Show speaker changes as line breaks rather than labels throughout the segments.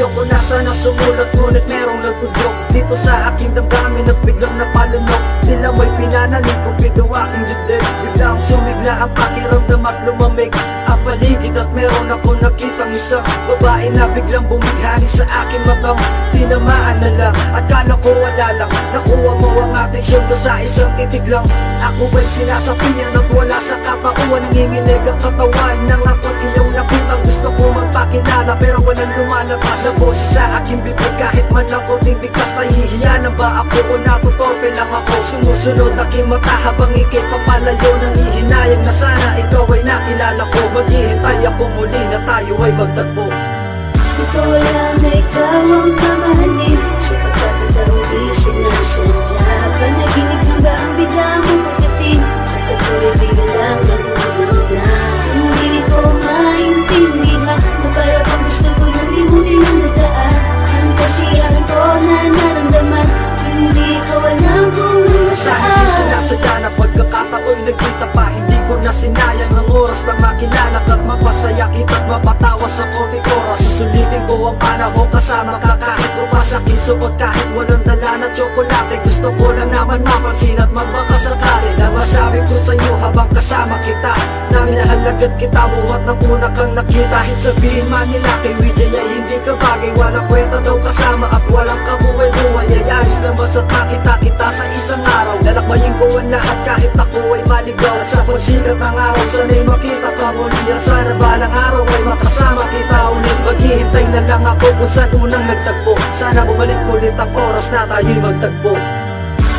Ayoko na sana sumulat, ngunit merong nagpudyok dito sa aking damdamin at biglang napalunok. Tila may pinanalig ko pito aking dibdib. Biglang sumigla ang pakiramdam at lumamig ang paligid, at meron ako nakitang isang babae na biglang bumighani sa aking mabang. Tinamaan na lang, akala ko wala lang. Nakuha mo ang atensyon ko sa isang titig lang. Ako ba'y sinasapian at wala sa katauhan? Nanginginig ang katawan nang ako't iyong lapitan. Gusto ko magpakilala pero walang lumalabas na boses sa aking bibig. Kahit man lang konting bigkas, nahihiyanan ba ako o natutorpe lang ako? Sumusunod aking mata habang ikay papalayo. Nangihinayang na sana ikaw ay nakilala ko. Maghihintay ako muli na tayo ay magtagpo.
Di ko alam na ikaw ang mamahalin, sapagkat ikaw di sinasadya. Panaginip na ba ang bigla mong pagdating, at ako'y biglang nalulunod na. Hindi ko maintindihan na para bang gusto ko nang di mo dinadaan. Ang kasiyahan ko na naramdaman, hindi ko alam kung ano
Sa
saan.
hindi sinasadya na pagkakatao'y nagkita pa, hindi ko na sinayang ang oras na makilala ka't mapasaya kita't mapatawa sa konting oras. Susulitin ko ang panahon kasama ka kahit pumasakit. Suot kahit walang dala na tsokolate. Gusto ko lang naman mapansin at magbakasakali na masabi ko sa'yo habang kasama kita na minahal agad kita buhat ng una kang nakita. Kahit sabihin man nila kay Wijay ay hindi ka bagay, walang kwenta daw kasama at walang kabuhay-buhay. Ay ayos na masata kita sa isang araw. Lalakbayin ko ang lahat kahit ako ay maligaw. At sa pagsikat ng araw sana'y makita ka muli. At sana balang araw ay makasama kita ulit. Maghihintay na lang ako kung saan unang nagtagpo. Sana bumalik ulit ang oras na tayo'y magtagpo.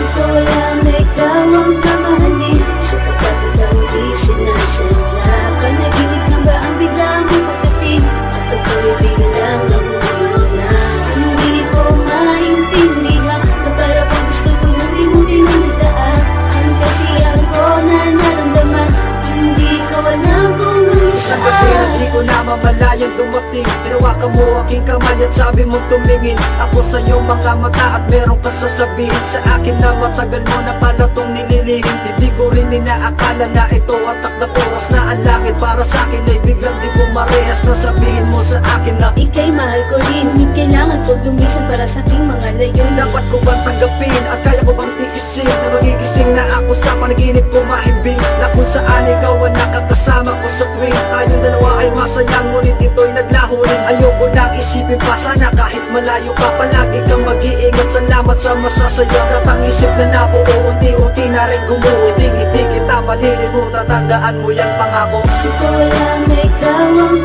Di ko alam na ikaw ang mamahalin, sapagkat ikaw di sinasadya. Panaginip na ba ang bigla mong pagdating, at ako'y biglang nalulunod na. Hindi ko maintindihan na para bang gusto ko nang di mo dinadaan. Ang kasiyahan ko na naramdaman, hindi ko alam kung ano
Isang gabi na di ko na mamalayang dumating, tinawakan mo aking kamay at sabi mong tumingin ako sa iyong mga mata at meron kang sasabihin sa akin na matagal mo na pala tong nililihim. Hindi ko rin inaakala na ito ang takdang oras na ang langit para sa akin ay biglang di bumarehas. Na sabihin mo sa akin na
ika'y mahal ko rin, ngunit kailangan ko lumisan para sa aking mga layunin.
dapat ko bang tanggapin at kaya ko bang tiisin na magigising na ako sa panaginip ko mahimbing, na kung saan ikaw ang nakakasama ko sa tuwing tayong dalawa ay masayang, ngunit ito'y naglaho rin. Ayoko nang isipin pa, sana kahit malayo ka palagi kang mag-iingat. Salamat sa masasayang katang isip na nabuo, unti-unti na rin gumuho. Hindi kita malilimutan, tandaan mo yan pangako.
Di ko alam na ikaw ang